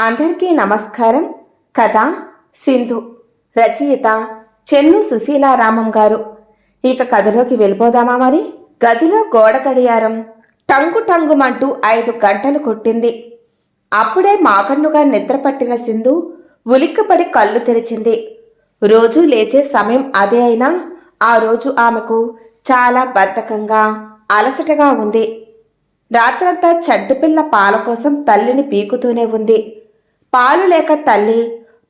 అందరికీ నమస్కారం. కథ సింధు. రచయిత చెన్ను సుశీలారామం గారు. ఇక కథలోకి వెళ్ళిపోదామా మరి? గదిలో గోడ గడియారం టంగు టంగుమంటూ 5 గంటలు కొట్టింది. అప్పుడే మాకన్నుగా నిద్రపట్టిన సింధు ఉలిక్కిపడి కళ్ళు తెరిచింది. రోజూ లేచే సమయం అదే అయినా ఆ రోజు ఆమెకు చాలా బద్ధకంగా, అలసటగా ఉంది. రాత్రంతా చంటిపిల్ల పాల కోసం తల్లిని పీకుతూనే ఉంది. పాలు లేక తల్లి,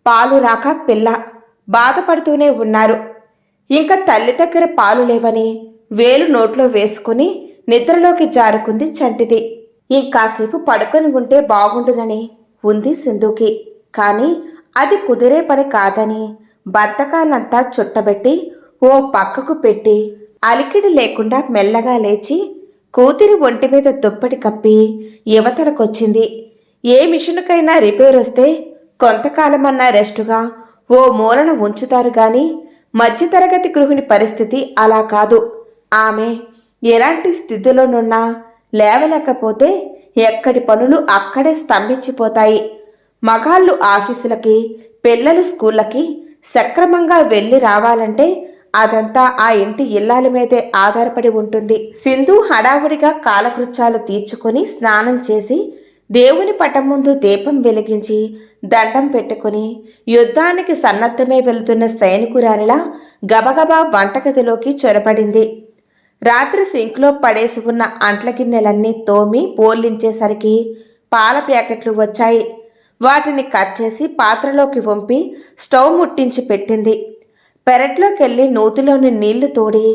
పాలు రాక పిల్ల బాధపడుతూనే ఉన్నారు. ఇంకా తల్లి దగ్గర పాలు లేవని వేలు నోట్లో వేసుకుని నిద్రలోకి జారుకుంది చంటిది. ఇంకాసేపు పడుకొని ఉంటే బాగుండునని ఉంది సింధుకి. కానీ అది కుదిరే పని కాదని బద్ధకాన్నంతా చుట్టబెట్టి ఓ పక్కకు పెట్టి అలికిడి లేకుండా మెల్లగా లేచి కూతురి ఒంటి మీద దుప్పటి కప్పి యువతలకొచ్చింది. ఏ మిషన్కైనా రిపేర్ వస్తే కొంతకాలమన్నా రెస్టుగా ఓ మూలన ఉంచుతారు గాని మధ్యతరగతి గృహిణి పరిస్థితి అలా కాదు. ఆమె ఎలాంటి స్థితిలోనున్నా లేవలేకపోతే ఎక్కడి పనులు అక్కడే స్తంభించిపోతాయి. మగాళ్ళు ఆఫీసులకి, పిల్లలు స్కూళ్ళకి సక్రమంగా వెళ్ళి రావాలంటే అదంతా ఆ ఇంటి ఇల్లాల మీదే ఆధారపడి ఉంటుంది. సింధు హడావుడిగా కాలకృత్యాలు తీర్చుకొని స్నానం చేసి దేవుని పటం ముందు దీపం వెలిగించి దండం పెట్టుకుని యుద్ధానికి సన్నద్ధమే వెళుతున్న సైనికురాలిలా గబగబా వంటగదిలోకి చొరబడింది. రాత్రి సింక్లో పడేసి ఉన్న అంట్ల గిన్నెలన్నీ తోమి పోర్లించేసరికి పాల ప్యాకెట్లు వచ్చాయి. వాటిని కట్ చేసి పాత్రలోకి వంపి స్టవ్ ముట్టించి పెట్టింది. పెరట్లోకెళ్ళి నూతిలోని నీళ్లు తోడి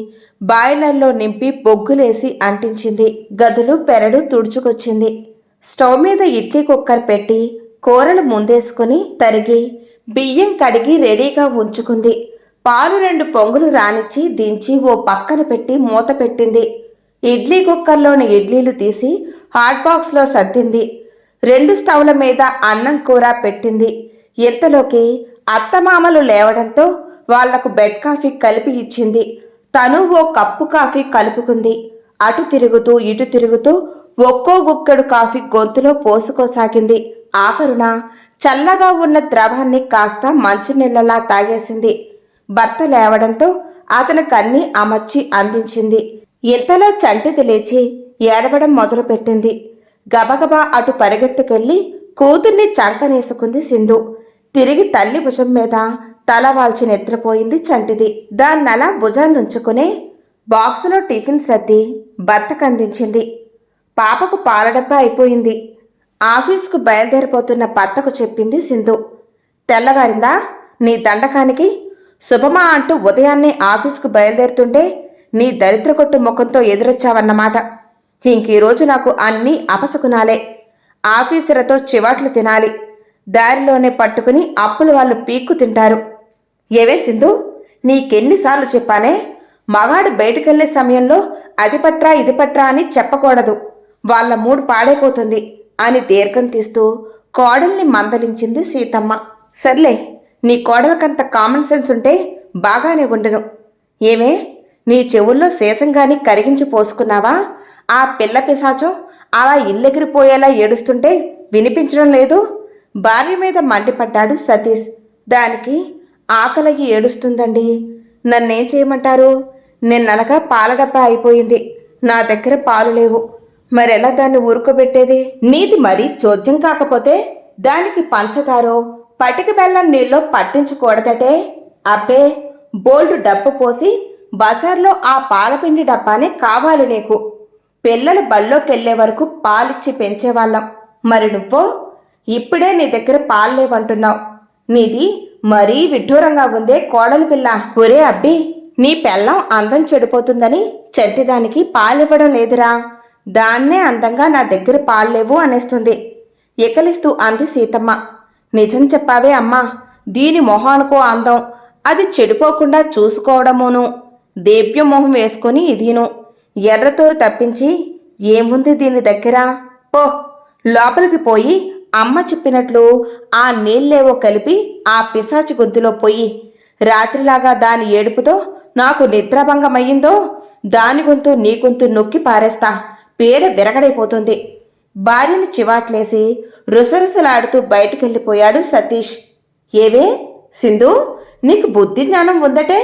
బాయిలర్లో నింపి బొగ్గులేసి అంటించింది. గదులు పెరడు తుడుచుకొచ్చింది. స్టవ్ మీద ఇడ్లీ కుక్కర్ పెట్టి కూరలు ముందేసుకుని తరిగి బియ్యం కడిగి రెడీగా ఉంచుకుంది. పాలు 2 పొంగులు రానిచ్చి దించి ఓ పక్కన పెట్టి మూత పెట్టింది. ఇడ్లీ కుక్కర్లోని ఇడ్లీలు తీసి హాట్ బాక్స్లో సర్దింది. 2 స్టవ్ల మీద అన్నం కూర పెట్టింది. ఇంతలోకి అత్తమామలు లేవడంతో వాళ్లకు బెడ్ కాఫీ కలిపి ఇచ్చింది. తను ఓ కప్పు కాఫీ కలుపుకుంది. అటు తిరుగుతూ ఇటు తిరుగుతూ ఒక్కో గుక్కెడు కాఫీ గొంతులో పోసుకోసాగింది. ఆఖరున చల్లగా ఉన్న ద్రవాన్ని కాస్త మంచినీళ్ళలా తాగేసింది. భర్త లేవడంతో అతనికన్నీ అమర్చి అందించింది. ఇంతలో చంటిది లేచి ఏడవడం మొదలుపెట్టింది. గబగబా అటు పరిగెత్తుకెళ్లి కూతుర్ని చంకనేసుకుంది సింధు. తిరిగి తల్లి భుజం మీద తల వాల్చి నిద్రపోయింది చంటిది. దాన్నలా భుజాన్నుంచుకునే బాక్సులో టిఫిన్ సర్ది భర్తకందించింది. పాపకు పాల డబ్బా అయిపోయింది. ఆఫీసుకు బయలుదేరిపోతున్న భర్తకు చెప్పింది సింధు. తెల్లవారిందా నీ దండకానికి? శుభమా అంటూ ఉదయాన్నే ఆఫీసుకు బయలుదేరుతుంటే నీ దరిద్ర కొట్టు ముఖంతో ఎదురొచ్చావన్నమాట. ఇంకీరోజు నాకు అన్నీ అపశకునాలే. ఆఫీసర్లతో చివాట్లు తినాలి. దారిలోనే పట్టుకుని అప్పులు వాళ్ళు పీక్కు తింటారు. ఏవే సింధు, నీకెన్నిసార్లు చెప్పానే, మగాడు బయటకెళ్లే సమయంలో అది పట్రా ఇది పట్రా అని చెప్పకూడదు, వాళ్ల మూడు పాడైపోతుంది అని దీర్ఘం తీస్తూ కోడల్ని మందలించింది సీతమ్మ. సర్లే, నీ కోడలకంత కామన్ సెన్స్ ఉంటే బాగానే ఉండును. ఏమే, నీ చెవుల్లో శేషంగాని కరిగించి పోసుకున్నావా? ఆ పిల్ల పిశాచం అలా ఇల్లెగిరిపోయేలా ఏడుస్తుంటే వినిపించడం లేదు. భార్య మీద మండిపడ్డాడు సతీష్. దానికి ఆకలికి ఏడుస్తుందండి, నన్నేం చేయమంటారు? నిన్ననగా పాల డబ్బా అయిపోయింది, నా దగ్గర పాలు లేవు, మరెలా దాన్ని ఊరుకోబెట్టేది? నీది మరీ చోద్యం కాకపోతే దానికి పంచదారో పటిక బెల్లం నీళ్ళో పట్టించకూడదటే. అబ్బే, బోల్డు డబ్బు పోసి బజార్లో ఆ పాలపిండి డబ్బానే కావాలి నీకు. పిల్లలు బళ్ళోకెళ్లే వరకు పాలిచ్చి పెంచేవాళ్ళం. మరి నువ్వో ఇప్పుడే నీ దగ్గర పాలు లేవంటున్నావు. నీది మరీ విడ్డూరంగా ఉందే కోడలి పిల్ల. ఒరే అబ్బి, నీ పెళ్ళం అందం చెడిపోతుందని చంటిదానికి పాలివ్వడం లేదురా. దాన్నే అందంగా నా దగ్గర పాల్లేవు అనేస్తుంది. ఎకలిస్తూ అంది సీతమ్మ. నిజం చెప్పావే అమ్మా, దీని మొహానికో అందం, అది చెడిపోకుండా చూసుకోవడమును. దేవ్యం మొహం వేసుకొని ఇదీను ఎర్రతోరు తప్పించి ఏముంది దీని దగ్గర? పో, లోపలికి పోయి అమ్మ చెప్పినట్లు ఆ నీళ్ళేవో కలిపి ఆ పిశాచి గొంతులో పోయి. రాత్రిలాగా దాని ఏడుపుతో నాకు నిద్రాభంగమయ్యిందో దాని గొంతు నీ గొంతు నొక్కి పారేస్తా. పేడ విరగడైపోతుంది. భార్యను చివాట్లేసి రుసరుసలాడుతూ బయటికెళ్ళిపోయాడు సతీష్. ఏవే సింధు, నీకు బుద్ధి జ్ఞానం ఉందటే?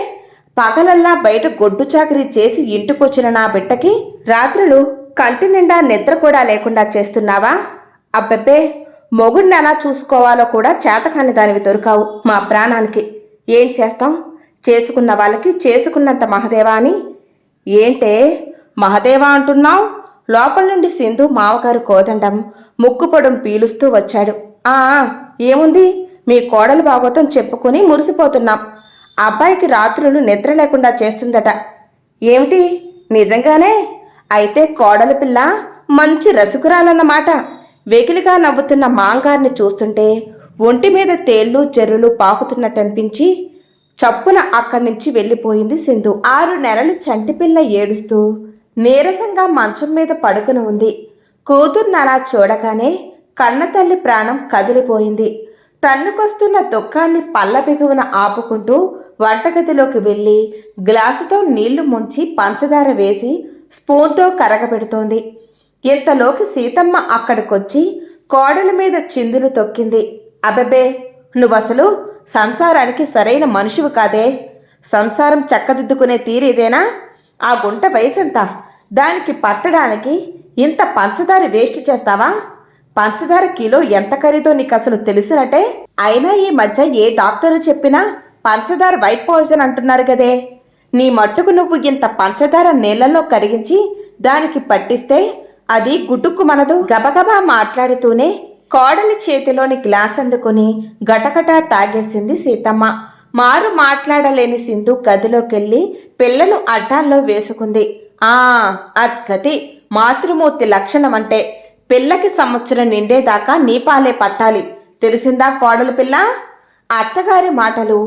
పగలల్లా బయట గొడ్డు చాకరీ చేసి ఇంటికొచ్చిన నా బిడ్డకి రాత్రులు కంటి నిండా నిద్ర కూడా లేకుండా చేస్తున్నావా? అబ్బెబ్బే, మొగుడిని ఎలా చూసుకోవాలో కూడా చేతకాని దానివి దొరికావు మా ప్రాణానికి. ఏం చేస్తాం, చేసుకున్న వాళ్ళకి చేసుకున్నంత మహదేవా అని. ఏంటే మహదేవా అంటున్నావు? లోపల నుండి సింధు మావగారు కోదండం ముక్కుపొడం పీలుస్తూ వచ్చాడు. ఏముంది, మీ కోడలు భాగవతం చెప్పుకుని మురిసిపోతున్నాం. అబ్బాయికి రాత్రులు నిద్ర లేకుండా చేస్తుందట. ఏమిటి, నిజంగానే? అయితే కోడలి పిల్ల మంచి రసికురాలన్నమాట. వెకిలిగా నవ్వుతున్న మాంగారిని చూస్తుంటే ఒంటి మీద తేళ్లు చెర్రులు పాకుతున్నట్టనిపించి చప్పున అక్కడి నుంచి వెళ్ళిపోయింది సింధు. 6 నెలలు చంటిపిల్ల ఏడుస్తూ నీరసంగా మంచం మీద పడుకుని ఉంది. కూతుర్నలా చూడగానే కన్నతల్లి ప్రాణం కదిలిపోయింది. తన్నుకొస్తున్న దుఃఖాన్ని పళ్ళ బిగువున ఆపుకుంటూ వంటగదిలోకి వెళ్ళి గ్లాసుతో నీళ్లు ముంచి పంచదార వేసి స్పూన్తో కరగబెడుతోంది. ఇంతలోకి సీతమ్మ అక్కడికొచ్చి కోడలి మీద చిందులు తొక్కింది. అబ్బెబ్బే, నువ్వసలు సంసారానికి సరైన మనిషివి కాదే. సంసారం చక్కదిద్దుకునే తీరేదేనా? ఆ గుంట వయసెంత? దానికి పట్టడానికి ఇంత పంచదార వేస్ట్ చేస్తావా? పంచదార కిలో ఎంత ఖరీదో నీకు అసలు తెలుసునట్టే. అయినా ఈ మధ్య ఏ డాక్టరు చెప్పినా పంచదార వైట్ పాయిజన్ అంటున్నారు కదే. నీ మట్టుకు నువ్వు ఇంత పంచదార నీళ్లలో కరిగించి దానికి పట్టిస్తే అది గుడ్డుకు మనదు. గబగబా మాట్లాడుతూనే కోడలి చేతిలోని గ్లాస్ అందుకుని గటగటా తాగేసింది సీతమ్మ. మారు మాట్లాడలేని సింధు గదిలోకెళ్ళి పిల్లను అడ్డాల్లో వేసుకుంది. అద్గతి మాతృమూర్తి లక్షణం అంటే. పిల్లకి సంవత్సరం నిండేదాకా నీ పాలే పట్టాలి, తెలిసిందా కోడలు పిల్ల? అత్తగారి మాటలు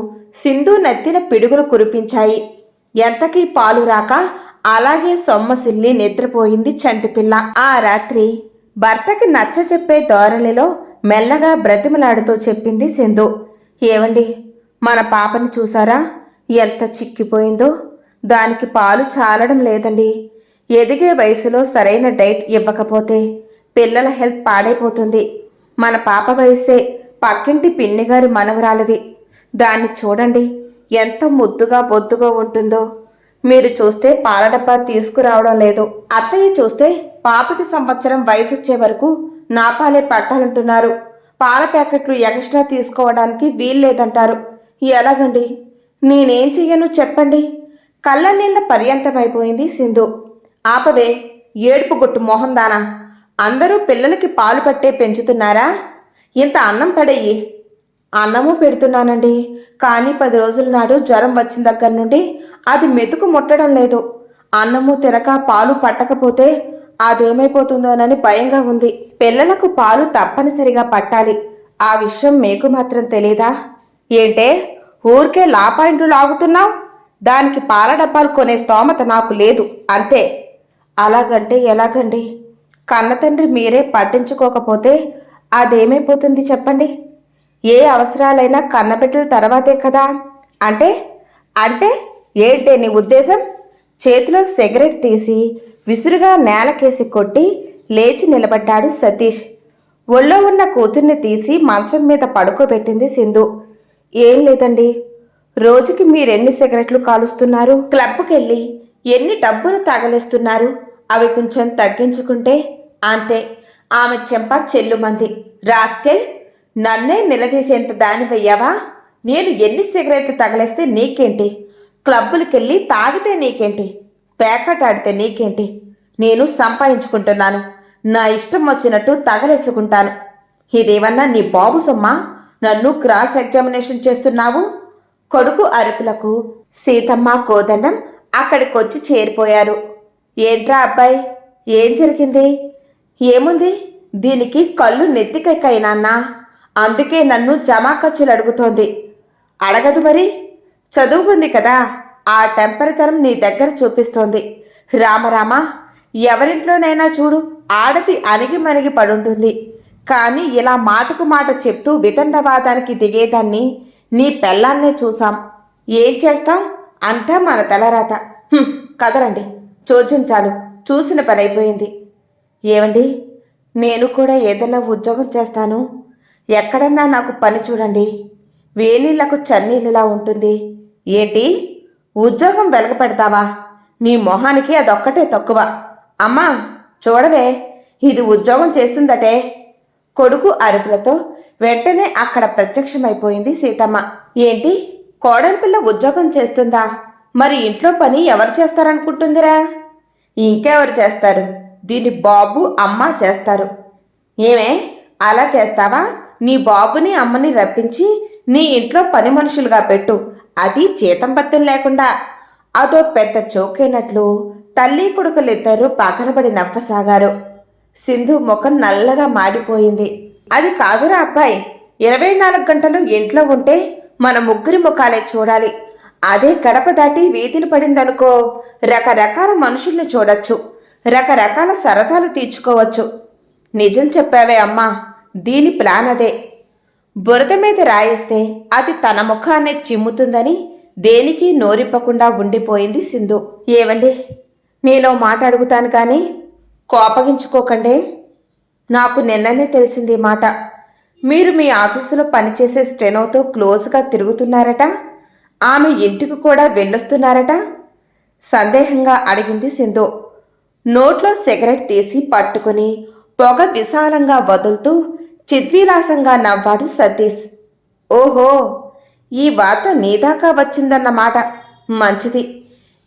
సింధు నెత్తిన పిడుగులు కురిపించాయి. ఎంతకీ పాలు రాక అలాగే సొమ్మసిల్లి నిద్రపోయింది చంటిపిల్ల. ఆ రాత్రి భర్తకి నచ్చ చెప్పే ధోరణిలో మెల్లగా బ్రతిమలాడుతూ చెప్పింది సింధు. ఏవండి, మన పాపని చూసారా? ఎంత చిక్కిపోయిందో. దానికి పాలు చాలడం లేదండి. ఎదిగే వయసులో సరైన డైట్ ఇవ్వకపోతే పిల్లల హెల్త్ పాడైపోతుంది. మన పాప వయస్సే, పక్కింటి పిన్నిగారి మనవరాలది. దాన్ని చూడండి, ఎంత ముద్దుగా బొద్దుగా ఉంటుందో. మీరు చూస్తే పాల డబ్బా తీసుకురావడం లేదు. అత్తయ్య చూస్తే పాపకి సంవత్సరం వయసొచ్చే వరకు నా పాలే పట్టాలంటున్నారు. పాల ప్యాకెట్లు ఎక్స్ట్రా తీసుకోవడానికి వీల్లేదంటారు. ఎలాగండి? నేనేం చెయ్యను చెప్పండి? కళ్ళనీళ్ల పర్యంతమైపోయింది సింధు. ఆపవే, ఏడుపు గుట్టు మోహందానా. అందరూ పిల్లలకి పాలు పట్టే పెంచుతున్నారా? ఇంత అన్నం పడేయి. అన్నము పెడుతున్నానండి, కానీ 10 రోజుల నాడు జ్వరం వచ్చిన దగ్గర నుండి అది మెతుకు ముట్టడం లేదు. అన్నము తినక పాలు పట్టకపోతే అదేమైపోతుందోనని భయంగా ఉంది. పిల్లలకు పాలు తప్పనిసరిగా పట్టాలి. ఆ విషయం మీకు మాత్రం తెలీదా? ఏంటే ఊరికే లాపాయింట్లు లాగుతున్నావు? దానికి పాల డబ్బాలు కొనే స్తోమత నాకు లేదు, అంతే. అలాగంటే ఎలాగండి? కన్నతండ్రి మీరే పట్టించుకోకపోతే అదేమైపోతుంది చెప్పండి? ఏ అవసరాలైనా కన్నబిడ్డల తర్వాతే కదా. అంటే అంటే ఏంటే నీ ఉద్దేశం? చేతిలో సిగరెట్ తీసి విసురుగా నేలకేసి కొట్టి లేచి నిలబడ్డాడు సతీష్. ఒళ్ళో ఉన్న కూతుర్ని తీసి మంచం మీద పడుకోబెట్టింది సింధు. ఏం లేదండి, రోజుకి మీరెన్ని సిగరెట్లు కాలుస్తున్నారు? క్లబ్కెళ్ళి ఎన్ని డబ్బులు తగలేస్తున్నారు? అవి కొంచెం తగ్గించుకుంటే అంతే. ఆమె చెంప చెల్లుమంది. రాస్కెల్, నన్నే నిలదీసేంత దానివయ్యావా? నేను ఎన్ని సిగరెట్లు తగలేస్తే నీకేంటి? క్లబ్బులకెళ్ళి తాగితే నీకేంటి? ప్యాకెట్ ఆడితే నీకేంటి? నేను సంపాదించుకుంటున్నాను, నా ఇష్టం వచ్చినట్టు తగలేసుకుంటాను. ఇదేమన్నా నీ బాబు సొమ్మా? నన్ను క్రాస్ ఎగ్జామినేషన్ చేస్తున్నావు? కొడుకు అరుపులకు సీతమ్మ కోదండం అక్కడికొచ్చి చేరిపోయారు. ఏంట్రా అబ్బాయి, ఏం జరిగింది? ఏముంది, దీనికి కళ్ళు నెత్తికెక్కాయినాన్నా, అందుకే నన్ను జమాఖర్చులు అడుగుతోంది. అడగదు మరి, చదువుకుంది కదా, ఆ టెంపరితనం నీ దగ్గర చూపిస్తోంది. రామరామ, ఎవరింట్లోనైనా చూడు, ఆడది అణిగి మణిగి పడుంటుంది. కానీ ఇలా మాటకు మాట చెప్తూ వితండవాదానికి దిగేదాన్ని నీ పెళ్ళాన్నే చూసాం. ఏం చేస్తాం, అంతా మన తలరాత. కదలండి, చోద్యం చాలు, చూసిన పనైపోయింది. ఏమండి, నేను కూడా ఏదైనా ఉద్యోగం చేస్తాను. ఎక్కడన్నా నాకు పని చూడండి. వేనీళ్లకు చన్నీళ్ళలా ఉంటుంది. ఏంటి, ఉద్యోగం వెలగపెడతావా? నీ మొహానికి అదొక్కటే తక్కువ. అమ్మా చూడవే, ఇది ఉద్యోగం చేస్తుందటే. కొడుకు అరుపులతో వెంటనే అక్కడ ప్రత్యక్షమైపోయింది సీతమ్మ. ఏంటి, కోడలిపిల్ల ఉద్యోగం చేస్తుందా? మరి ఇంట్లో పని ఎవరు చేస్తారనుకుంటుందిరా? ఇంకెవరు చేస్తారు? దీని బాబు అమ్మ చేస్తారు. ఏమే, అలా చేస్తావా? నీ బాబుని అమ్మని రప్పించి నీ ఇంట్లో పని మనుషులుగా పెట్టు, అది జీతం పత్యం లేకుండా. అదో పెద్ద చోకైనట్లు తల్లి కొడుకులిద్దరూ పగలబడి నవ్వసాగారు. సింధు ముఖం నల్లగా మాడిపోయింది. అది కాదురా అబ్బాయి, 24 గంటలు ఇంట్లో ఉంటే మన ముగ్గురి ముఖాలే చూడాలి. అదే గడప దాటి వీధిని పడిందనుకో, రకరకాల మనుషుల్ని చూడొచ్చు, రకరకాల సరదాలు తీర్చుకోవచ్చు. నిజం చెప్పావే అమ్మా, దీని ప్లాన్ అదే. బురద మీద రాయిస్తే అది తన ముఖాన్నే చిమ్ముతుందని దేనికి నోరిప్పకుండా ఉండిపోయింది సింధు. ఏవండి, నేనో మాట అడుగుతాను కానీ కోపగించుకోకండే. నాకు నిన్ననే తెలిసింది మాట. మీరు మీ ఆఫీసులో పనిచేసే స్టెనోతో క్లోజ్గా తిరుగుతున్నారట, ఆమె ఇంటికి కూడా వెళ్ళొస్తున్నారట సందేహంగా అడిగింది సింధు. నోట్లో సిగరెట్ తీసి పట్టుకుని పొగ విశాలంగా వదులుతూ చిద్విలాసంగా నవ్వాడు సతీష్. ఓహో, ఈ వార్త నీదాకా వచ్చిందన్నమాట. మంచిది,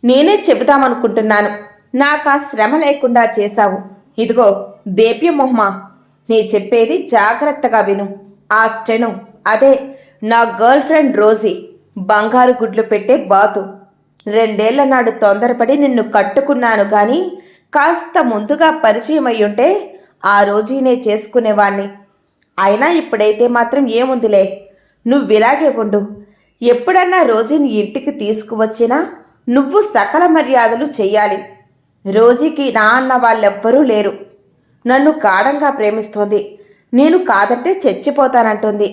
నేనే చెబుదామనుకుంటున్నాను. నాకా శ్రమ లేకుండా చేశావు. ఇదిగో దేప్యమొహమా, నీ చెప్పేది జాగ్రత్తగా విను. ఆ స్టెను, అదే నా గర్ల్ ఫ్రెండ్ రోజీ, బంగారు గుడ్లు పెట్టే బాతు. 2 ఏళ్ల నాడు తొందరపడి నిన్ను కట్టుకున్నాను కానీ కాస్త ముందుగా పరిచయం అయ్యుంటే ఆ రోజీనే చేసుకునేవాణ్ణి. అయినా ఇప్పుడైతే మాత్రం ఏముందిలే, నువ్విలాగే ఉండు. ఎప్పుడన్నా రోజీని ఇంటికి తీసుకువచ్చినా నువ్వు సకల మర్యాదలు చెయ్యాలి. రోజీకి నా అన్న వాళ్ళెవ్వరూ లేరు. నన్ను గాఢంగా ప్రేమిస్తోంది. నేను కాదంటే చచ్చిపోతానంటుంది.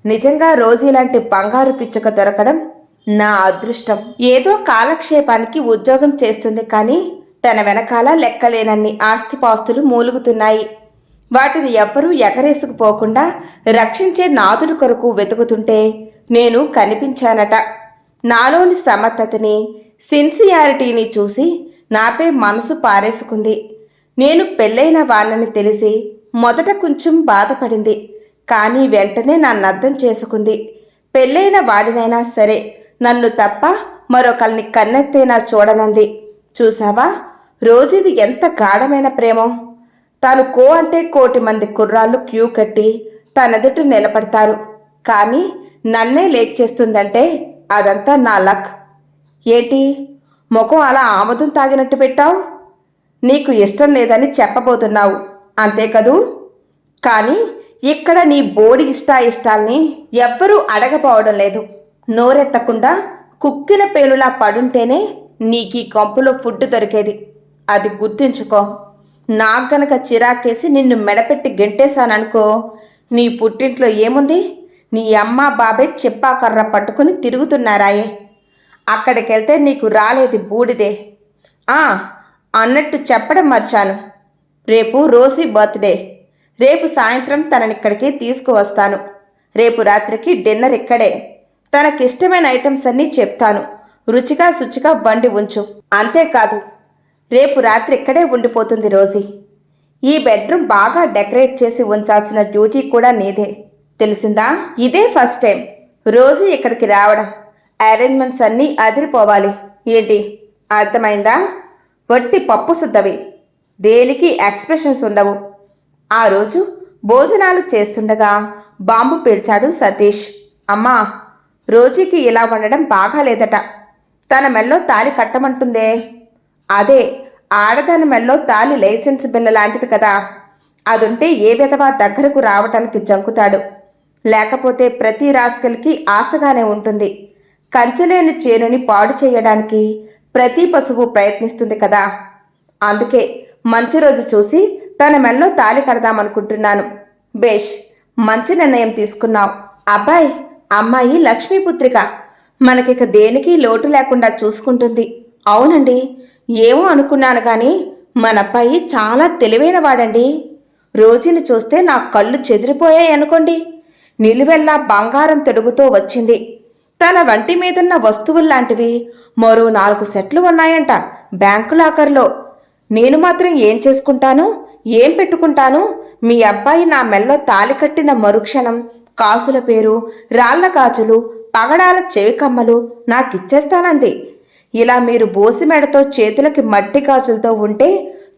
నిజంగా రోజీ లాంటి బంగారు పిచ్చుక దొరకడం నా అదృష్టం. ఏదో కాలక్షేపానికి ఉద్యోగం చేస్తుంది కానీ తన వెనకాల లెక్కలేనన్ని ఆస్తిపాస్తులు మూలుగుతున్నాయి. వాటిని ఎవ్వరూ ఎగరేసుకుపోకుండా రక్షించే నాదుడి కొరకు వెతుకుతుంటే నేను కనిపించానట. నాలోని సమర్థతని, సిన్సియారిటీని చూసి నాపై మనసు పారేసుకుంది. నేను పెళ్ళైన వాళ్ళని తెలిసి మొదట కొంచెం బాధపడింది, కానీ వెంటనే నన్నర్థం చేసుకుంది. పెళ్ళైన వాడినైనా సరే నన్ను తప్ప మరొకరిని కన్నెత్తేనా చూడనంది. చూసావా రోజుది ఎంత గాఢమైన ప్రేమో. తాను కో అంటే 1,000,000 మంది కుర్రాళ్ళు క్యూ కట్టి తనెదుట నిలబడతారు, కానీ నన్నే లేక్ చేస్తుందంటే అదంతా నా లక్. ఏంటి ముఖం అలా ఆమదం తాగినట్టు పెట్టావు? నీకు ఇష్టం లేదని చెప్పబోతున్నావు అంతే కదూ? కానీ ఇక్కడ నీ బోడి ఇష్టాల్ని ఎవ్వరూ అడగపోవడం లేదు. నోరెత్తకుండా కుక్కిన పేలులా పడుంటేనే నీకీ కంపులో ఫుడ్ దొరికేది. అది గుర్తుంచుకో. నాకు గనక చిరాకేసి నిన్ను మెడపెట్టి గెంటేశాననుకో, నీ పుట్టింట్లో ఏముంది? నీ అమ్మ బాబాయ్ చెప్పాకర్ర పట్టుకుని తిరుగుతున్నారాయే. అక్కడికెళ్తే నీకు రాలేది బూడిదే. అన్నట్టు చెప్పడం మర్చాను, రేపు రోజీ బర్త్డే. రేపు సాయంత్రం తననిక్కడికి తీసుకువస్తాను. రేపు రాత్రికి డిన్నర్ ఇక్కడే. తనకిష్టమైన ఐటమ్స్ అన్నీ చెప్తాను. రుచిగా శుచిగా వండి ఉంచు. అంతేకాదు, రేపు రాత్రి ఇక్కడే ఉండిపోతుంది రోజీ. ఈ బెడ్రూమ్ బాగా డెకరేట్ చేసి ఉంచాల్సిన డ్యూటీ కూడా నీదే, తెలిసిందా? ఇదే ఫస్ట్ టైం రోజీ ఇక్కడికి రావడం. అరేంజ్మెంట్స్ అన్నీ అదిరిపోవాలి. ఏంటి, అర్థమైందా? వట్టి పప్పు శుద్ధవి, దేనికి ఎక్స్ప్రెషన్స్ ఉండవు. ఆ రోజు భోజనాలు చేస్తుండగా బాంబు పేల్చాడు సతీష్. అమ్మా, రోజీకి ఇలా ఉండడం బాగాలేదట. తన మెల్లో తాలి కట్టమంటుందే. అదే, ఆడదాని మెల్లో తాలి లైసెన్స్ బిల్ల లాంటిది కదా. అదుంటే ఏ విధవా దగ్గరకు రావటానికి జంకుతాడు. లేకపోతే ప్రతి రాస్కల్కి ఆశగానే ఉంటుంది. కంచెలేని చేనుని పాడు చేయడానికి ప్రతి పశువు ప్రయత్నిస్తుంది కదా. అందుకే మంచి రోజు చూసి తన మెల్లో తాలి కడదామనుకుంటున్నాను. బేష్, మంచి నిర్ణయం తీసుకున్నావు. అబ్బాయి అమ్మాయి లక్ష్మీపుత్రిక, మనకిక దేనికి లోటు లేకుండా చూసుకుంటుంది. అవునండి, ఏమో అనుకున్నాను కానీ మన అబ్బాయి చాలా తెలివైన వాడండి. రోజుని చూస్తే నా కళ్ళు చెదిరిపోయాయి అనుకోండి. నిలువెల్లా బంగారం తొడుగుతూ వచ్చింది. తన వంటి మీదున్న వస్తువుల్లాంటివి మరో 4 సెట్లు ఉన్నాయంట బ్యాంకు లాకర్లో. నేను మాత్రం ఏం చేసుకుంటాను, ఏం పెట్టుకుంటాను? మీ అబ్బాయి నా మెల్లో తాలి కట్టిన మరుక్షణం కాసుల పేరు, రాళ్ల గాజులు, పగడాల చెవికమ్మలు నాకిచ్చేస్తానంది. ఇలా మీరు బోసి మెడతో చేతులకి మట్టి గాజులతో ఉంటే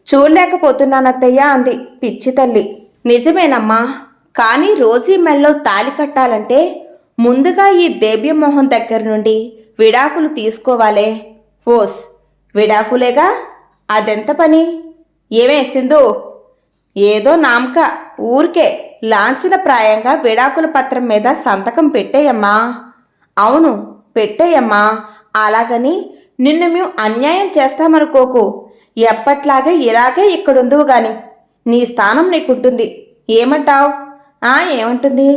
చూడలేకపోతున్నానత్తయ్యా అంది పిచ్చి తల్లి. నిజమేనమ్మా, కానీ రోజీ మెల్లో తాలి కట్టాలంటే ముందుగా ఈ దేవ్యమోహన్ దగ్గర నుండి విడాకులు తీసుకోవాలే. ఓస్, విడాకులేగా? అదెంత పని? ఏమే సింధు, ఏదో నామక ఊరికే లాంఛనప్రాయంగా విడాకుల పత్రం మీద సంతకం పెట్టేయమ్మా. అవును, పెట్టేయమ్మా. అలాగని నిన్ను మేము అన్యాయం చేస్తామనుకోకు. ఎప్పట్లాగే ఇలాగే ఇక్కడుందువు గాని నీ స్థానం నీకుంటుంది. ఏమంటావ్? ఏమంటుంది?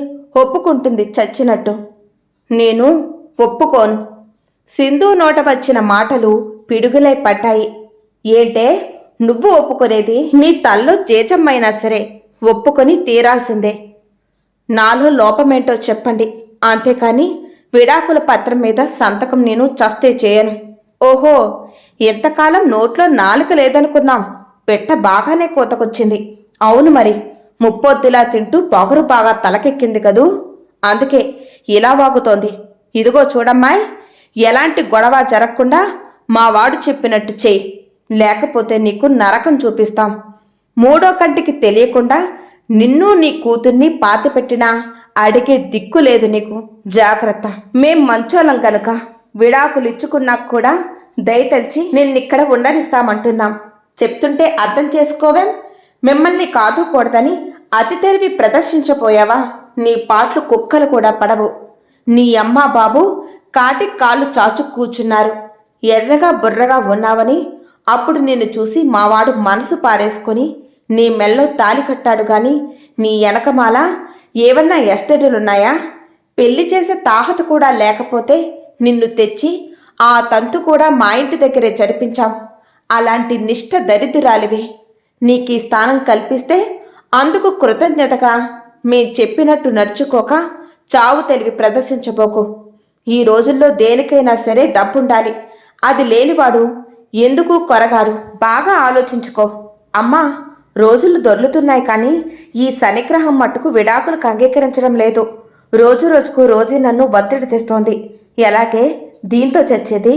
ఒప్పుకుంటుంది చచ్చినట్టు. నేను ఒప్పుకోను. సింధు నోట వచ్చిన మాటలు పిడుగులై పట్టాయి. ఏంటే నువ్వు ఒప్పుకునేది? నీ తల్లో జేజమ్మైనా సరే ఒప్పుకొని తీరాల్సిందే. నాలో లోపమేంటో చెప్పండి, అంతేకాని విడాకుల పత్రం మీద సంతకం నేను చస్తే చేయను. ఓహో, ఎంతకాలం నోట్లో నాలుక లేదనుకున్నాం. పెట్ట బాగానే కోతకొచ్చింది. అవును మరి, ముప్పొద్దులా తింటూ పొగరు బాగా తలకెక్కింది కదూ, అందుకే ఇలా వాగుతోంది. ఇదిగో చూడమ్మాయ్, ఎలాంటి గొడవ జరగకుండా మా వాడు చెప్పినట్టు చెయ్యి, లేకపోతే నీకు నరకం చూపిస్తాం. 3వ కంటికి తెలియకుండా నిన్ను నీ కూతుర్ని పాతిపెట్టినా అడిగే దిక్కు లేదు నీకు. జాగ్రత్త. మేం మంచోళ్ళం గనుక విడాకులిచ్చుకున్నాక కూడా దయతలిచి నిన్నిక్కడ ఉండనిస్తామంటున్నాం. చెప్తుంటే అర్థం చేసుకోవేం? మిమ్మల్ని కాదుకూడదని అతి తెలివి ప్రదర్శించపోయావా? నీ పాటలు కుక్కలు కూడా పడవు. నీ అమ్మా బాబు కాటికి కాళ్ళు చాచు కూర్చున్నారు. ఎర్రగా బుర్రగా ఉన్నావని అప్పుడు నిన్ను చూసి మావాడు మనసు పారేసుకొని నీ మెల్లో తాలి కట్టాడు గాని నీ వెనకమాల ఏవన్నా ఎస్టేటులున్నాయా? పెళ్లి చేసే తాహత కూడా లేకపోతే నిన్ను తెచ్చి ఆ తంతు కూడా మా ఇంటి దగ్గరే జరిపించాం. అలాంటి నిష్ఠ దరిద్రురాలివి. నీకీ స్థానం కల్పిస్తే అందుకు కృతజ్ఞతగా మేం చెప్పినట్టు నడుచుకోక చావు తెలివి ప్రదర్శించబోకు. ఈ రోజుల్లో దేనికైనా సరే డబ్బుండాలి. అది లేనివాడు ఎందుకు కొరగాడు. బాగా ఆలోచించుకో. అమ్మా, రోజులు దొర్లుతున్నాయి కానీ ఈ శనిగ్రహం మట్టుకు విడాకులకు అంగీకరించడం లేదు. రోజు రోజుకు రోజీ నన్ను ఒత్తిడి తెస్తోంది. ఎలాగే దీంతో చచ్చేది?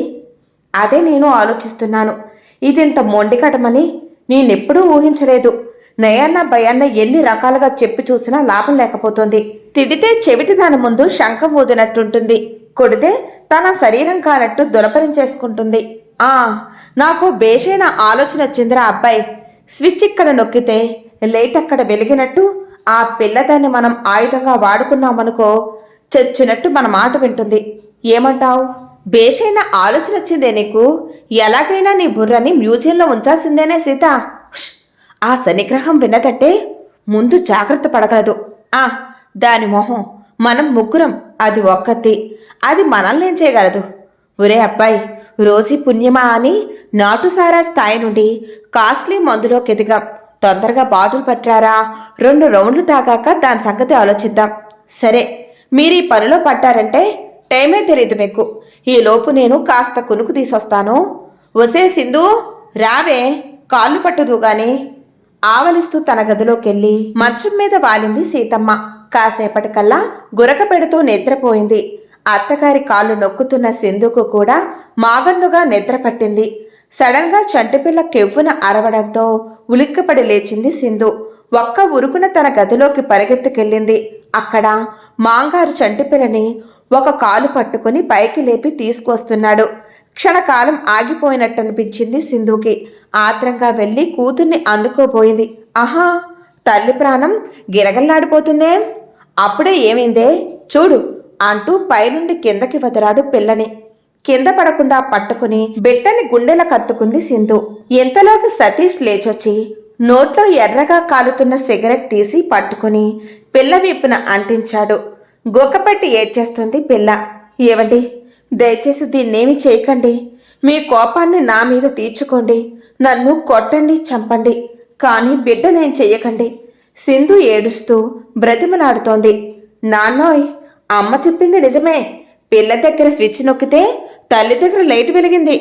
అదే నేను ఆలోచిస్తున్నాను. ఇదింత మొండికటమని నేనెప్పుడూ ఊహించలేదు. నయాన్న భయాన్న ఎన్ని రకాలుగా చెప్పి చూసినా లాభం లేకపోతుంది. తిడితే చెవిటి దాని ముందు శంఖం ఊదినట్టుంటుంది, కొడితే తన శరీరం కానట్టు దులపరించేసుకుంటుంది. నాకు బేషైన ఆలోచన వచ్చిందిరా అబ్బాయి. స్విచ్ ఇక్కడ నొక్కితే లైట్ అక్కడ వెలిగినట్టు ఆ పిల్లదాన్ని మనం ఆయుధంగా వాడుకున్నామనుకో, చచ్చినట్టు మన మాట వింటుంది. ఏమంటావు? బేషైన ఆలోచన వచ్చిందే నీకు. ఎలాగైనా నీ బుర్రని మ్యూజియంలో ఉంచాల్సిందేనే సీత. ఆ శనిగ్రహం విన్నదంటే ముందు జాగ్రత్త పడగలదు. దాని మొహం మనం ముగ్గురం, అది ఒక్కతి. అది మనల్నేం చేయగలదు? ఒరే అబ్బాయి, రోజీ పుణ్యమా అని నాటుసారా స్థాయి నుండి కాస్ట్లీ మందులోకి ఎదిగాం. తొందరగా బాటిల్ పట్టారా, 2 రౌండ్లు తాగాక దాని సంగతి ఆలోచిద్దాం. సరే, మీరీ పనిలో పట్టారంటే టైమే తెలియదు మీకు. ఈలోపు నేను కాస్త కునుకు తీసొస్తాను. ఒసే సింధు, రావే, కాళ్ళు పట్టుదు గాని. ఆవలిస్తూ తన గదిలోకెళ్ళి మంచం మీద వాలింది సీతమ్మ. కాసేపటికల్లా గురక పెడుతూ నిద్రపోయింది. అత్తగారి కాళ్ళు నొక్కుతున్న సింధుకు కూడా మాగన్నుగా నిద్ర పట్టింది. సడన్గా చంటిపిల్ల కెవ్వున అరవడంతో ఉలిక్కిపడి లేచింది సింధు. ఒక్క ఉరుకున తన గదిలోకి పరిగెత్తుకెళ్ళింది. అక్కడ మాంగారు చంటిపిల్లని ఒక కాలు పట్టుకుని పైకి లేపి తీసుకొస్తున్నాడు. క్షణకాలం ఆగిపోయినట్టనిపించింది సింధుకి. ఆత్రంగా వెళ్ళి కూతుర్ని అందుకోబోయింది. ఆహా, తల్లి ప్రాణం గిరగల్లాడిపోతుందే. అప్పుడే ఏమైందే చూడు అంటూ పైనుండి కిందకి వదిలాడు పిల్లని. కింద పడకుండా పట్టుకుని బిడ్డని గుండెల కత్తుకుంది సింధు. ఇంతలోకి సతీష్ లేచొచ్చి నోట్లో ఎర్రగా కాలుతున్న సిగరెట్ తీసి పట్టుకుని పిల్ల వీపున అంటించాడు. గొక్కపెట్టి ఏడ్చేస్తుంది పిల్ల. ఏవండి, దయచేసి దీన్నేమి చేయకండి. మీ కోపాన్ని నా మీద తీర్చుకోండి. నన్ను కొట్టండి, చంపండి, కానీ బిడ్డనేం చెయ్యకండి. సింధు ఏడుస్తూ బ్రతిమలాడుతోంది. నాన్నోయ్, అమ్మ చెప్పింది నిజమే. పిల్ల దగ్గర స్విచ్ నొక్కితే తల్లి దగ్గర లైట్ వెలిగింది.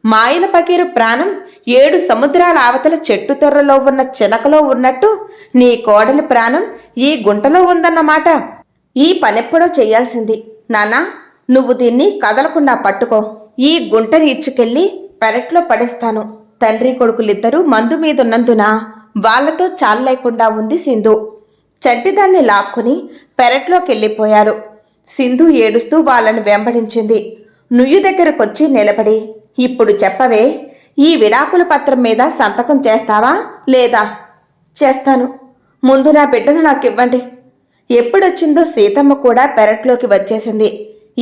మాయల పకీరు ప్రాణం 7 సముద్రాల అవతల చెట్టు తొర్రలో ఉన్న చిలకలో ఉన్నట్టు నీ కోడలి ప్రాణం ఈ గుంటలో ఉందన్నమాట. ఈ పనెప్పుడో చెయ్యాల్సింది. నాన్నా, నువ్వు దీన్ని కదలకుండా పట్టుకో. ఈ గుంటని ఇచ్చుకెళ్ళి పెరట్లో పడేస్తాను. తండ్రి కొడుకులిద్దరూ మందు మీదున్నందున వాళ్లతో చాలలేకుండా ఉంది సింధు. చంటిదాన్ని లాక్కుని పెరట్లోకెళ్ళిపోయారు. సింధు ఏడుస్తూ వాళ్ళని వెంబడించింది. నుయ్యి దగ్గరకొచ్చి నిలబడి, ఇప్పుడు చెప్పవే, ఈ విడాకుల పత్రం మీద సంతకం చేస్తావా లేదా? చేస్తాను. ముందు నా బిడ్డను నాకివ్వండి. ఎప్పుడొచ్చిందో సీతమ్మ కూడా పెరట్లోకి వచ్చేసింది.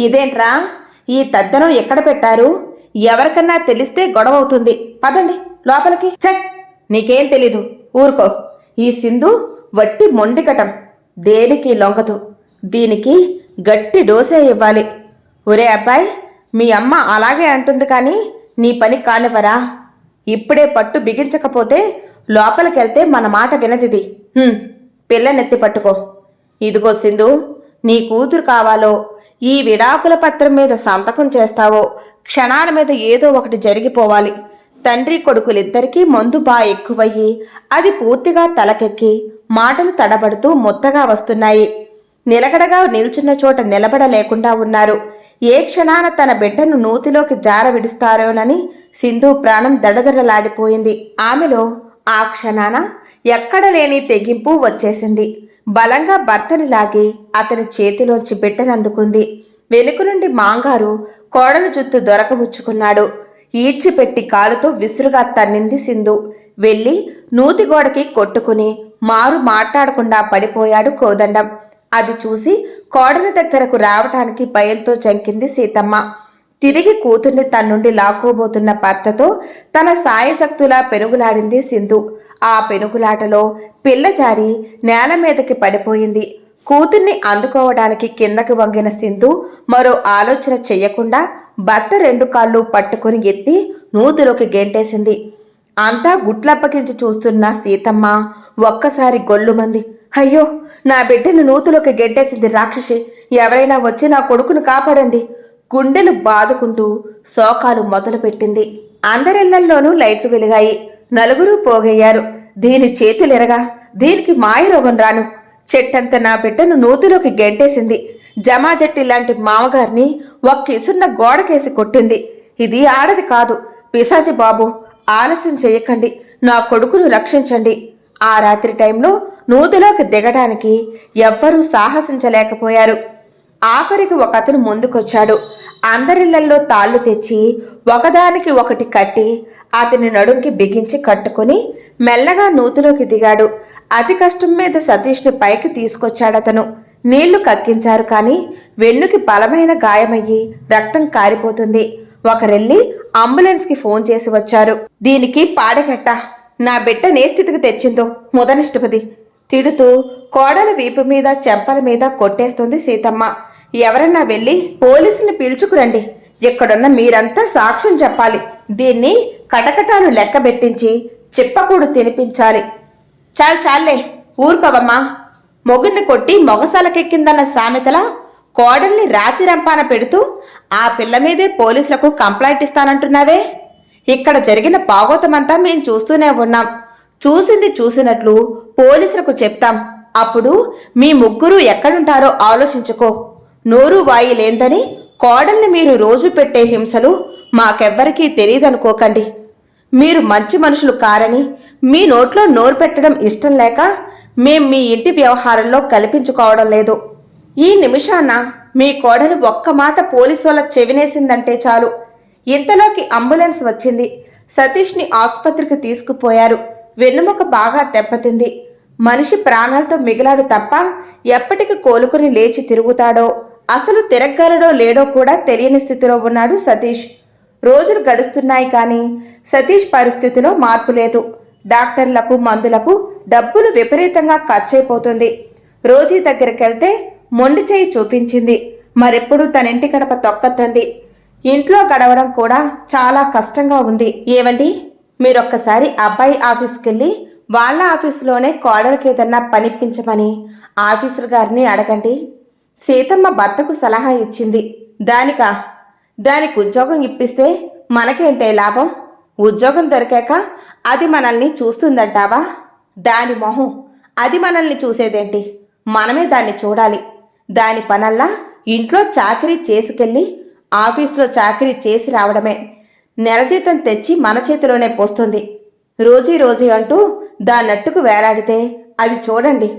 ఇదేంట్రా, ఈ తద్దనం ఎక్కడ పెట్టారు? ఎవరికన్నా తెలిస్తే గొడవ అవుతుంది. పదండి లోపలికి. చక్, నీకేం తెలీదు, ఊరుకో. ఈ సింధు వట్టి మొండికటం, దేనికి లొంగదు. దీనికి గట్టి డోసే ఇవ్వాలి. ఒరే అబ్బాయి, మీ అమ్మ అలాగే అంటుంది కానీ నీ పని కానివరా? ఇప్పుడే పట్టు బిగించకపోతే లోపలికెళ్తే మన మాట వినదిది. పిల్లనెత్తి పట్టుకో. ఇదిగో సింధు, నీ కూతురు కావాలో ఈ విడాకుల పత్రం మీద సంతకం చేస్తావో క్షణాల మీద ఏదో ఒకటి జరిగిపోవాలి. తండ్రి కొడుకులిద్దరికీ మందు ఎక్కువయ్యి అది పూర్తిగా తలకెక్కి మాటలు తడబడుతూ ముత్తగా వస్తున్నాయి. నిలకడగా నిల్చున్న చోట నిలబడలేకుండా ఉన్నారు. ఏ క్షణాన తన బిడ్డను నూతిలోకి జార విడుస్తారోనని సింధు ప్రాణం దడదడలాడిపోయింది. ఆమెలో ఆ క్షణాన ఎక్కడ లేని తెగింపు వచ్చేసింది. బలంగా భర్తని లాగి అతని చేతిలోంచి బిడ్డనందుకుంది. వెనుక నుండి మాంగారు కోడలు జుత్తు దొరకబుచ్చుకున్నాడు. ఈడ్చిపెట్టి కాలుతో విసురుగా తన్నింది సింధు. వెళ్ళి నూతిగోడకి కొట్టుకుని మారు మాట్లాడకుండా పడిపోయాడు కోదండం. అది చూసి కోడల దగ్గరకు రావటానికి భయంతో చంకింది సీతమ్మ. తిరిగి కూతుర్ని తన్నుండి లాక్కోబోతున్న భర్తతో తన సాయశక్తులా పెనుగులాడింది సింధు. ఆ పెనుగులాటలో పిల్ల జారి నేల మీదకి పడిపోయింది. కూతుర్ని అందుకోవడానికి కిందకి వంగిన సింధు మరో ఆలోచన చెయ్యకుండా భర్త 2 కాళ్ళు పట్టుకుని ఎత్తి నూతిలోకి గెంటేసింది. అంతా గుట్లప్పగించి చూస్తున్న సీతమ్మ ఒక్కసారి గొల్లుమంది. అయ్యో, నా బిడ్డను నూతిలోకి గెంటేసింది రాక్షసి! ఎవరైనా వచ్చి నా కొడుకును కాపాడండి! గుండెలు బాదుకుంటూ శోకాలు మొదలుపెట్టింది. అందరిళ్లల్లోనూ లైట్లు వెలిగాయి. నలుగురు పోగయ్యారు. దీని చేతులెరగా దీనికి మాయరోగం రాను. చెట్టంత నా బిడ్డను నూతిలోకి గెంటేసింది. జమాజట్టి లాంటి మామగారిని ఒక్కిసున్న గోడకేసి కొట్టింది. ఇది ఆడది కాదు, పిశాచి బాబు! ఆలస్యం చెయ్యకండి, నా కొడుకును రక్షించండి. ఆ రాత్రి టైంలో నూతిలోకి దిగడానికి ఎవ్వరూ సాహసించలేకపోయారు. ఆఖరికి ఒకతను ముందుకొచ్చాడు. అందరిళ్లల్లో తాళ్లు తెచ్చి ఒకదానికి ఒకటి కట్టి అతని నడుంకి బిగించి కట్టుకుని మెల్లగా నూతిలోకి దిగాడు. అతి కష్టం మీద సతీష్ని పైకి తీసుకొచ్చాడతను. నీళ్లు కక్కించారు కాని వెన్నుకి బలమైన గాయమయ్యి రక్తం కారిపోతుంది. ఒకరెళ్ళి అంబులెన్స్కి ఫోన్ చేసి వచ్చారు. దీనికి పాడగట్ట, నా బిడ్డ నే స్థితికి తెచ్చిందో ముదనిష్టపది! తిడుతూ కోడల వీపు మీద చెంపల మీద కొట్టేస్తుంది సీతమ్మ. ఎవరన్నా వెళ్ళి పోలీసుని పిలుచుకురండి. ఇక్కడున్న మీరంతా సాక్ష్యం చెప్పాలి. దీన్ని కటకటాలు లెక్కబెట్టించి చిప్పకూడు తినిపించాలి. చాలే, ఊరుకోవమ్మా. మొగుణ్ణి కొట్టి మొగసలకెక్కిందన్న సామెతలా కోడల్ని రాచిరంపాన పెడుతూ ఆ పిల్ల మీదే పోలీసులకు కంప్లైంట్ ఇస్తానంటున్నావే? ఇక్కడ జరిగిన బాగోతమంతా మేం చూస్తూనే ఉన్నాం. చూసింది చూసినట్లు పోలీసులకు చెప్తాం. అప్పుడు మీ ముగ్గురు ఎక్కడుంటారో ఆలోచించుకో. నోరు వాయి లేందని కోడల్ని మీరు రోజు పెట్టే హింసలు మాకెవ్వరికీ తెలియదనుకోకండి. మీరు మంచి మనుషులు కారని మీ నోట్లో నోరు పెట్టడం ఇష్టం లేక మేం మీ ఇంటి వ్యవహారంలో కల్పించుకోవడం లేదు. ఈ నిమిషాన మీ కోడలు ఒక్క మాట పోలీసు వాళ్ళ చెవినేసిందంటే చాలు. ఇంతలోకి అంబులెన్స్ వచ్చింది. సతీష్ని ఆసుపత్రికి తీసుకుపోయారు. వెన్నుముక బాగా దెబ్బతింది. మనిషి ప్రాణాలతో మిగిలాడు తప్ప ఎప్పటికి కోలుకుని లేచి తిరుగుతాడో, అసలు తిరగలడో లేడో కూడా తెలియని స్థితిలో ఉన్నాడు సతీష్. రోజులు గడుస్తున్నాయి కానీ సతీష్ పరిస్థితిలో మార్పు లేదు. డాక్టర్లకు మందులకు డబ్బులు విపరీతంగా ఖర్చయిపోతుంది. రోజీ దగ్గరికెళ్తే మొండి చేయి చూపించింది. మరెప్పుడు తన ఇంటి గడప తొక్కతంది. ఇంట్లో గడవడం కూడా చాలా కష్టంగా ఉంది. ఏవండి, మీరొక్కసారి అబ్బాయి ఆఫీస్కెళ్ళి వాళ్ళ ఆఫీసులోనే కోడలికి ఏదన్నా పనిపించమని ఆఫీసర్ గారిని అడగండి. సీతమ్మ భర్తకు సలహా ఇచ్చింది. దానికి ఉద్యోగం ఇప్పిస్తే మనకేంటే లాభం? ఉద్యోగం దొరికాక అది మనల్ని చూస్తుందంటావా? దాని మొహం, అది మనల్ని చూసేదేంటి? మనమే దాన్ని చూడాలి. దాని పనల్లా ఇంట్లో చాకరీ చేసుకెళ్ళి ఆఫీసులో చాకరీ చేసి రావడమే. నెల జీతం తెచ్చి మన చేతిలోనే పోస్తుంది. రోజీ అంటూ దాన్నట్టుకు వేలాడితే అది చూడండి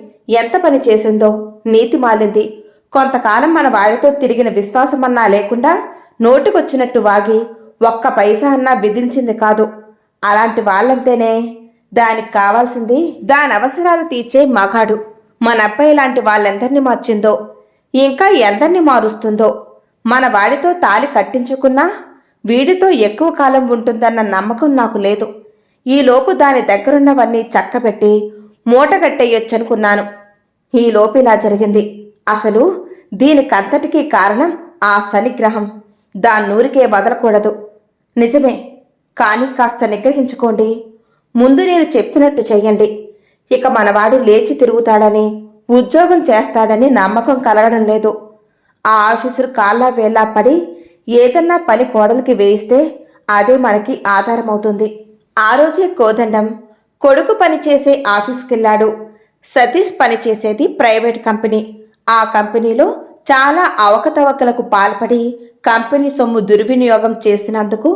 ఎంత పని చేసిందో. నీతి మాలింది. కొంతకాలం మన వాడితో తిరిగిన విశ్వాసమన్నా లేకుండా నోటికొచ్చినట్టు వాగి ఒక్క పైసా అన్నా విధించింది కాదు. అలాంటి వాళ్ళంతేనే. దానికి కావాల్సింది దాని అవసరాలు తీర్చే మగాడు. మన అబ్బాయి లాంటి వాళ్ళెందరినీ మార్చిందో, ఇంకా ఎందరినీ మారుస్తుందో. మన వాడితో తాలి కట్టించుకున్నా వీడితో ఎక్కువ కాలం ఉంటుందన్న నమ్మకం నాకు లేదు. ఈలోపు దాని దగ్గరున్నవన్నీ చక్కబెట్టి మూటగట్టేయొచ్చనుకున్నాను. ఈలోపు ఇలా జరిగింది. అసలు దీనికంతటికీ కారణం ఆ శనిగ్రహం. దాన్నూరికే వదలకూడదు. నిజమే, కానీ కాస్త నిగ్రహించుకోండి. ముందు నేను చెప్పినట్టు చెయ్యండి. ఇక మనవాడు లేచి తిరుగుతాడని, ఉద్యోగం చేస్తాడని నమ్మకం కలగడం లేదు. ఆ ఆఫీసర్ కాళ్ళ వేళ్ళ పడి ఏదన్నా పని కోడలికి వేయిస్తే అదే మనకి ఆధారమవుతుంది. ఆ రోజే కోదండం కొడుకు పనిచేసే ఆఫీస్కెళ్ళాడు. సతీష్ పనిచేసేది ప్రైవేట్ కంపెనీ. ఆ కంపెనీలో చాలా అవకతవకలకు పాల్పడి కంపెనీ సొమ్ము దుర్వినియోగం చేసినందుకు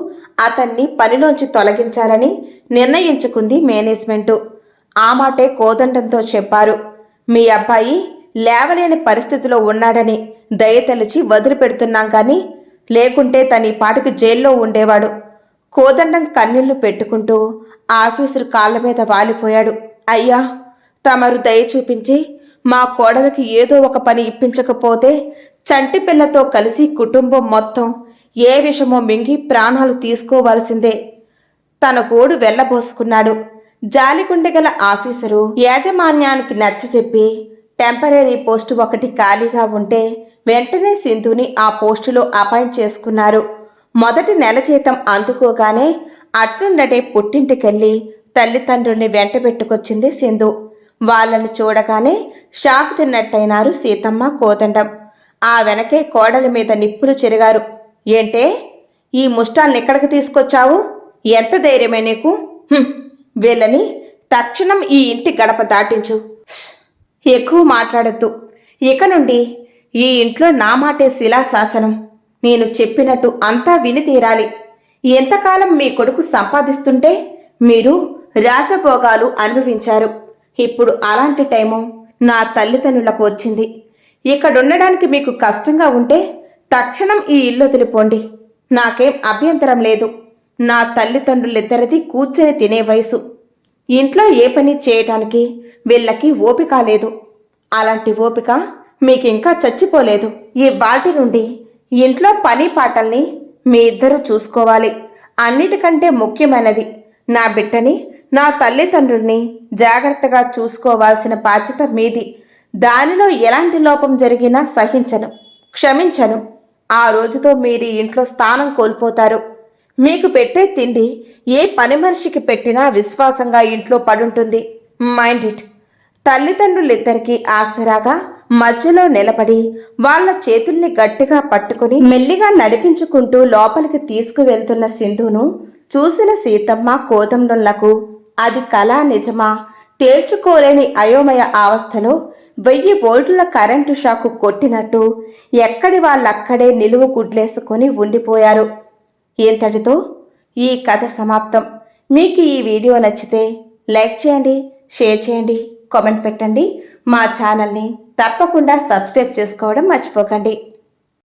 అతన్ని పనిలోంచి తొలగించాలని నిర్ణయించుకుంది మేనేజ్మెంటు. ఆ మాటే కోదండంతో చెప్పారు. మీ అబ్బాయి లేవలేని పరిస్థితిలో ఉన్నాడని దయతలిచి వదిలిపెడుతున్నాం కానీ లేకుంటే తన పాటికి జైల్లో ఉండేవాడు. కోదండం కన్నీళ్లు పెట్టుకుంటూ ఆఫీసరు కాళ్ల మీద వాలిపోయాడు. అయ్యా, తమరు దయ చూపించి మా కోడలికి ఏదో ఒక పని ఇప్పించకపోతే చంటి పిల్లతో కలిసి కుటుంబం మొత్తం ఏ విషమో మింగి ప్రాణాలు తీసుకోవాల్సిందే. తన గోడు వెళ్ళబోసుకున్నాడు. జాలిగుండెగల ఆఫీసరు యాజమాన్యానికి నచ్చచెప్పి టెంపరీ పోస్టు ఒకటి ఖాళీగా ఉంటే వెంటనే సింధుని ఆ పోస్టులో అపాయింట్ చేసుకున్నారు. మొదటి నెల జీతం అందుకోగానే అట్నుండటే పుట్టింటికెళ్ళి తల్లిదండ్రుల్ని వెంటబెట్టుకొచ్చింది సింధు. వాళ్ళను చూడగానే షాక్ తిన్నట్టయినారు సీతమ్మ, కోదండం. ఆ వెనకే కోడలి మీద నిప్పులు చెరిగారు. ఏంటే, ఈ ముష్టాల్ని ఎక్కడికి తీసుకొచ్చావు? ఎంత ధైర్యమే నీకు? వీళ్ళని తక్షణం ఈ ఇంటి గడప దాటించు. ఎక్కువ మాట్లాడద్దు. ఇక నుండి ఈ ఇంట్లో నా మాటే శిలాశాసనం. నేను చెప్పినట్టు అంతా విని తీరాలి. ఎంతకాలం మీ కొడుకు సంపాదిస్తుంటే మీరు రాజభోగాలు అనుభవించారు. ఇప్పుడు అలాంటి టైము నా తల్లిదండ్రులకు వచ్చింది. ఇక్కడుండడానికి మీకు కష్టంగా ఉంటే తక్షణం ఈ ఇల్లు వదిలిపోండి. నాకేం అభ్యంతరం లేదు. నా తల్లిదండ్రులిద్దరిది కూర్చొని తినే వయసు. ఇంట్లో ఏ పని చేయటానికి వీళ్ళకి ఓపిక లేదు. అలాంటి ఓపిక మీకింకా చచ్చిపోలేదు. ఈ వాటి నుండి ఇంట్లో పని పాటల్ని మీ ఇద్దరూ చూసుకోవాలి. అన్నిటికంటే ముఖ్యమైనది నా బిడ్డని, నా తల్లిదండ్రుల్ని జాగ్రత్తగా చూసుకోవాల్సిన బాధ్యత మీది. దానిలో ఎలాంటి లోపం జరిగినా సహించను, క్షమించను. ఆ రోజుతో మీరు ఇంట్లో స్థానం కోల్పోతారు. మీకు పెట్టే తిండి ఏ పని మనిషికి పెట్టినా విశ్వాసంగా ఇంట్లో పడుంటుంది. Mind it. తల్లిదండ్రులిద్దరికీ ఆసరాగా మధ్యలో నిలబడి వాళ్ల చేతుల్ని గట్టిగా పట్టుకుని మెల్లిగా నడిపించుకుంటూ లోపలికి తీసుకువెళ్తున్న సింధును చూసిన సీతమ్మ, కోదండంలకు అది కళ నిజమా తేల్చుకోలేని అయోమయ అవస్థలో 1000 వోల్టుల కరెంటు షాకు కొట్టినట్టు ఎక్కడి వాళ్ళక్కడే నిలువు గుడ్లేసుకొని ఉండిపోయారు. ఇంతటితో ఈ కథ సమాప్తం. మీకు ఈ వీడియో నచ్చితే లైక్ చేయండి, షేర్ చేయండి, కామెంట్ పెట్టండి. మా ఛానల్ని తప్పకుండా సబ్స్క్రైబ్ చేసుకోవడం మర్చిపోకండి.